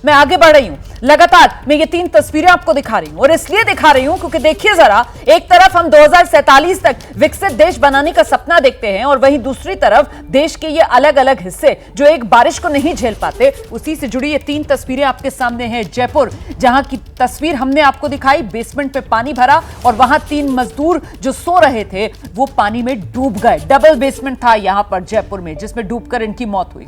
मैं आगे बढ़ रही हूं, लगातार मैं ये 3 तस्वीरें आपको दिखा रही हूं और इसलिए दिखा रही हूं क्योंकि देखिए जरा, एक तरफ हम 2047 तक विकसित देश बनाने का सपना देखते हैं और वहीं दूसरी तरफ देश के ये अलग अलग हिस्से जो एक बारिश को नहीं झेल पाते, उसी से जुड़ी ये 3 तस्वीरें आपके सामने हैं। जयपुर, जहां की तस्वीर हमने आपको दिखाई, बेसमेंट पे पानी भरा और वहां 3 मजदूर जो सो रहे थे वो पानी में डूब गए। डबल बेसमेंट था यहां पर जयपुर में, जिसमें डूबकर इनकी मौत हुई।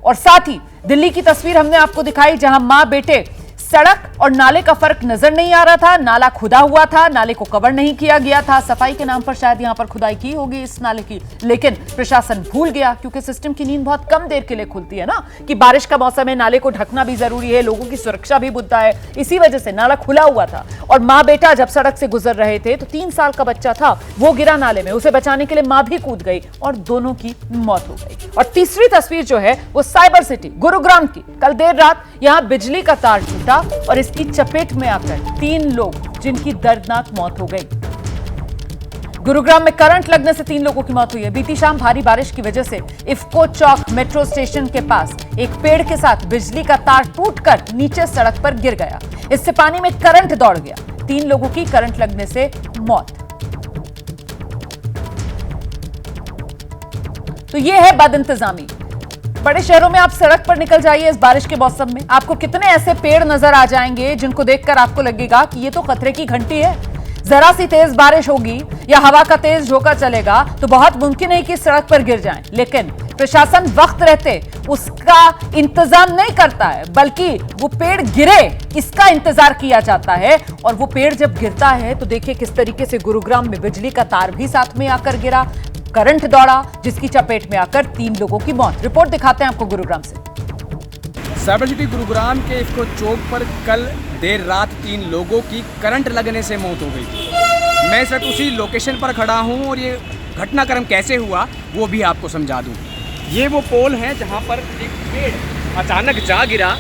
और साथ ही दिल्ली की तस्वीर हमने आपको दिखाई, जहां मां बेटे, सड़क और नाले का फर्क नजर नहीं आ रहा था। नाला खुदा हुआ था, नाले को कवर नहीं किया गया था। सफाई के नाम पर शायद यहां पर खुदाई की होगी इस नाले की, लेकिन प्रशासन भूल गया, क्योंकि सिस्टम की नींद बहुत कम देर के लिए खुलती है ना, कि बारिश का मौसम है, नाले को ढकना भी जरूरी है, लोगों की सुरक्षा भी मुद्दा है। इसी वजह से नाला खुला हुआ था और मां बेटा जब सड़क से गुजर रहे थे तो 3 साल का बच्चा था, वो गिरा नाले में, उसे बचाने के लिए मां भी कूद गई और दोनों की मौत हो गई। और तीसरी तस्वीर जो है वो साइबर सिटी गुरुग्राम की। कल देर रात यहां बिजली का तार टूटा और इसकी चपेट में आकर 3 लोग, जिनकी दर्दनाक मौत हो गई। गुरुग्राम में करंट लगने से 3 लोगों की मौत हुई है। बीती शाम भारी बारिश की वजह से इफ्को चौक मेट्रो स्टेशन के पास एक पेड़ के साथ बिजली का तार टूटकर नीचे सड़क पर गिर गया। इससे पानी में करंट दौड़ गया। 3 लोगों की करंट लगने से मौत। तो यह है बदइंतजामी। बड़े शहरों में आप सड़क पर निकल जाइए इस बारिश के मौसम में, आपको कितने ऐसे पेड़ नजर आ जाएंगे जिनको देखकर आपको लगेगा कि ये तो खतरे की घंटी है। जरा सी तेज बारिश होगी या हवा का तेज झोंका चलेगा तो बहुत मुमकिन है कि सड़क पर गिर जाएं, लेकिन प्रशासन वक्त रहते उसका इंतजाम नहीं करता है, बल्कि वो पेड़ गिरे इसका इंतजार किया जाता है। और वो पेड़ जब गिरता है तो देखिए किस तरीके से गुरुग्राम में बिजली का तार भी साथ में आकर गिरा, करंट दौड़ा, जिसकी चपेट में आकर 3 लोगों की मौत। रिपोर्ट दिखाते हैं आपको गुरुग्राम से। साइबर सिटी गुरुग्राम के इफ्को चौक पर कल देर रात 3 लोगों की करंट लगने से मौत हो गई थी। मैं इस वक्त उसी लोकेशन पर खड़ा हूं और ये घटनाक्रम कैसे हुआ वो भी आपको समझा दूं। ये वो पोल है जहां पर एक पेड़ अचानक जा गिरा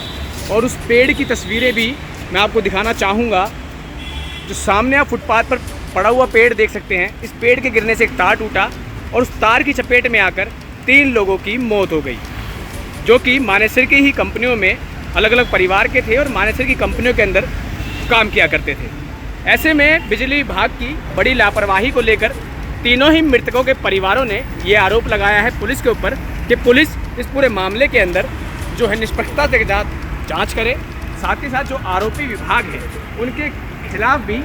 और उस पेड़ की तस्वीरें भी मैं आपको दिखाना चाहूँगा। जो सामने आप फुटपाथ पर पड़ा हुआ पेड़ देख सकते हैं, इस पेड़ के गिरने से एक तार टूटा और उस तार की चपेट में आकर 3 लोगों की मौत हो गई, जो कि मानेसर की ही कंपनियों में अलग अलग परिवार के थे और मानेसर की कंपनियों के अंदर काम किया करते थे। ऐसे में बिजली विभाग की बड़ी लापरवाही को लेकर तीनों ही मृतकों के परिवारों ने ये आरोप लगाया है पुलिस के ऊपर कि पुलिस इस पूरे मामले के अंदर जो है निष्पक्षता से जाँच करे, साथ ही साथ जो आरोपी विभाग है उनके खिलाफ भी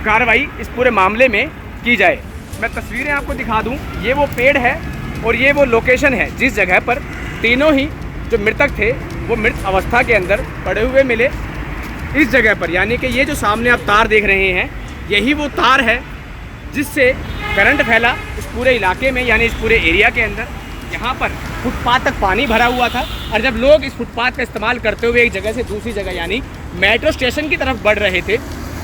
कार्रवाई इस पूरे मामले में की जाए। मैं तस्वीरें आपको दिखा दूं, ये वो पेड़ है और ये वो लोकेशन है जिस जगह पर तीनों ही जो मृतक थे वो मृत अवस्था के अंदर पड़े हुए मिले। इस जगह पर, यानी कि ये जो सामने आप तार देख रहे हैं, यही वो तार है जिससे करंट फैला इस पूरे इलाके में, यानी इस पूरे एरिया के अंदर। यहाँ पर फुटपाथ तक पानी भरा हुआ था और जब लोग इस फुटपाथ का इस्तेमाल करते हुए एक जगह से दूसरी जगह यानी मेट्रो स्टेशन की तरफ बढ़ रहे थे,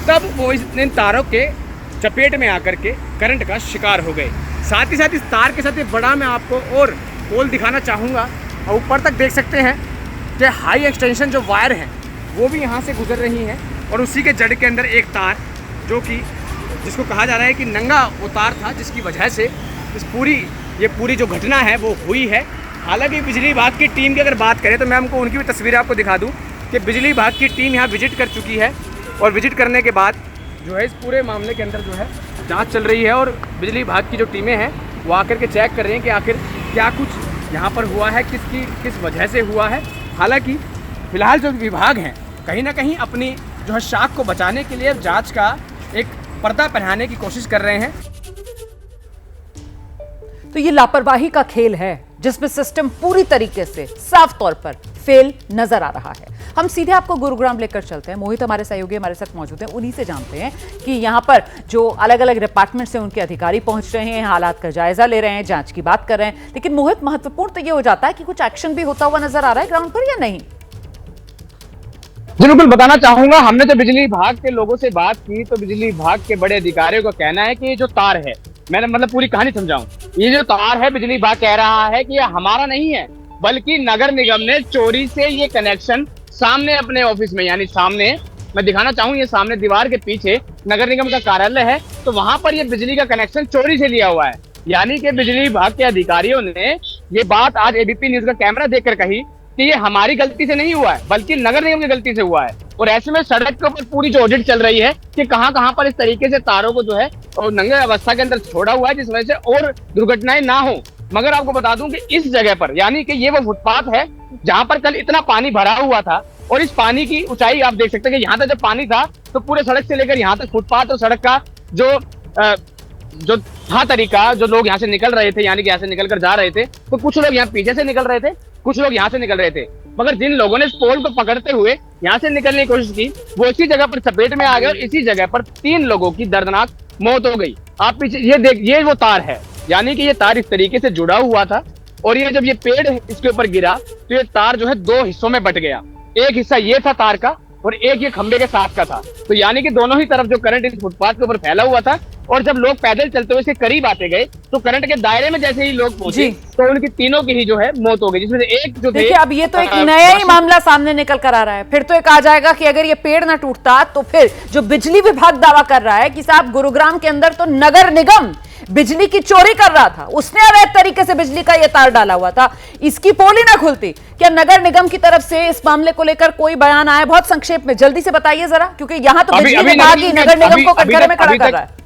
तब वो इन तारों के चपेट में आकर के करंट का शिकार हो गए। साथ ही साथ इस तार के साथ एक बड़ा मैं आपको और पोल दिखाना चाहूँगा और ऊपर तक देख सकते हैं कि हाई एक्सटेंशन जो वायर हैं वो भी यहाँ से गुजर रही हैं और उसी के जड़ के अंदर एक तार जो कि जिसको कहा जा रहा है कि नंगा वो तार था, जिसकी वजह से ये पूरी जो घटना है वो हुई है। हालांकि बिजली विभाग की टीम की अगर बात करें तो मैं हमको उनकी भी तस्वीरें आपको दिखा दूँ कि बिजली विभाग की टीम यहाँ विजिट कर चुकी है और विजिट करने के बाद जो है इस पूरे मामले के अंदर जो है जांच चल रही है और बिजली विभाग की जो टीमें हैं वो आकर के चेक कर रही हैं कि आखिर क्या कुछ यहाँ पर हुआ है, किस वजह से हुआ है। हालांकि फिलहाल जो विभाग हैं कहीं ना कहीं अपनी जो है शाख को बचाने के लिए जांच का एक पर्दा पहनाने की कोशिश कर रहे हैं। तो ये लापरवाही का खेल है जिसमें सिस्टम पूरी तरीके से साफ तौर पर फेल नजर आ रहा है। हम सीधे आपको गुरुग्राम लेकर चलते हैं। मोहित हमारे सहयोगी हमारे साथ मौजूद हैं, उन्हीं से जानते हैं कि यहाँ पर जो अलग अलग डिपार्टमेंट से उनके अधिकारी पहुंच रहे हैं, हालात का जायजा ले रहे हैं, जांच की बात कर रहे हैं। लेकिन मोहित, महत्वपूर्ण तो ये हो जाता है कि कुछ एक्शन भी होता हुआ नजर आ रहा है ग्राउंड पर या नहीं? जी बिल्कुल, बताना चाहूंगा, हमने जब बिजली विभाग के लोगों से बात की तो बिजली विभाग के बड़े अधिकारियों का कहना है कि ये जो तार है, मैंने मतलब पूरी कहानी समझाऊं, ये जो तार है बिजली विभाग कह रहा है कि ये हमारा नहीं है, बल्कि नगर निगम ने चोरी से ये कनेक्शन सामने अपने ऑफिस में, यानी सामने मैं दिखाना चाहूँ, ये सामने दीवार के पीछे नगर निगम का कार्यालय है, तो वहां पर ये बिजली का कनेक्शन चोरी से लिया हुआ है। यानी कि बिजली विभाग के अधिकारियों ने ये बात आज एबीपी न्यूज का कैमरा देखकर कही कि ये हमारी गलती से नहीं हुआ है, बल्कि नगर निगम की गलती से हुआ है। और ऐसे में सड़क के ऊपर पूरी जो ऑडिट चल रही है कि कहां पर इस तरीके से तारों को जो है और नंगे अवस्था के अंदर छोड़ा हुआ है, जिस वजह से और दुर्घटनाएं ना हो। मगर आपको बता दूं कि इस जगह पर, यानी कि ये वो फुटपाथ है जहां पर कल इतना पानी भरा हुआ था, और इस पानी की ऊंचाई आप देख सकते हैं कि यहाँ तक जब पानी था तो पूरे सड़क से लेकर यहाँ तक फुटपाथ और सड़क का जो था तरीका, जो लोग यहाँ से निकल रहे थे, यानी कि यहाँ से निकल कर जा रहे थे, तो कुछ लोग यहाँ पीछे से निकल रहे थे, कुछ लोग यहाँ से निकल रहे थे। मगर जिन लोगों ने इस पोल को पकड़ते हुए यहाँ से निकलने की कोशिश की, वो इसी जगह पर चपेट में आ गए और इसी जगह पर 3 लोगों की दर्दनाक मौत हो गई। आप पीछे ये देख, ये वो तार है, यानी कि ये तार इस तरीके से जुड़ा हुआ था, और ये जब ये पेड़ इसके ऊपर गिरा तो ये तार जो है 2 हिस्सों में बट गया। एक हिस्सा ये था तार का और एक ये खंबे के साथ का था। तो यानी कि दोनों ही तरफ जो करंट इस फुटपाथ के ऊपर फैला हुआ था, और जब लोग पैदल चलते हुए इसके करीब आते गए तो करंट के दायरे में जैसे ही लोग पहुंचे तो उनकी तीनों की ही जो है मौत हो गई, जिसमें से एक जो देखिए अब ये तो एक नया ही मामला सामने निकल कर आ रहा है। फिर तो एक आ जाएगा कि अगर ये पेड़ ना टूटता तो फिर जो बिजली विभाग दावा कर रहा है कि साहब गुरुग्राम के अंदर तो नगर निगम बिजली की चोरी कर रहा था, उसने अवैध तरीके से बिजली का ये तार डाला हुआ था, इसकी पोल ही ना खुलती। क्या नगर निगम की तरफ से इस मामले को लेकर कोई बयान आया? बहुत संक्षेप में जल्दी से बताइए जरा, क्योंकि यहां तो बिजली विभाग ही नगर निगम को कटघरे में खड़ा कर रहा है।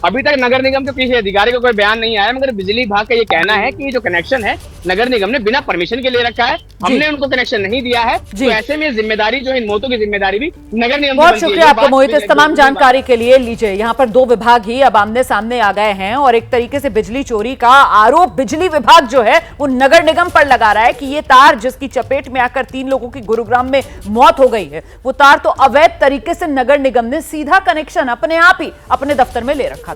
अभी तक नगर निगम के किसी अधिकारी को कोई बयान नहीं आया, मगर बिजली विभाग का ये कहना है कि जो कनेक्शन है नगर निगम ने बिना परमिशन के लिए रखा है, हमने उनको कनेक्शन नहीं दिया है, तो ऐसे में जिम्मेदारी जो है, इन मौतों की जिम्मेदारी भी नगर निगम की। बहुत शुक्रिया आपको मोहित इस तमाम जानकारी के लिए। लीजिए यहाँ पर 2 विभाग ही अब आमने सामने आ गए हैं और एक तरीके से बिजली चोरी का आरोप बिजली विभाग जो है वो नगर निगम पर लगा रहा है कि ये तार जिसकी चपेट में आकर 3 लोगों की गुरुग्राम में मौत हो गई है, वो तार तो अवैध तरीके से नगर निगम ने सीधा कनेक्शन अपने आप ही अपने दफ्तर में ले रखा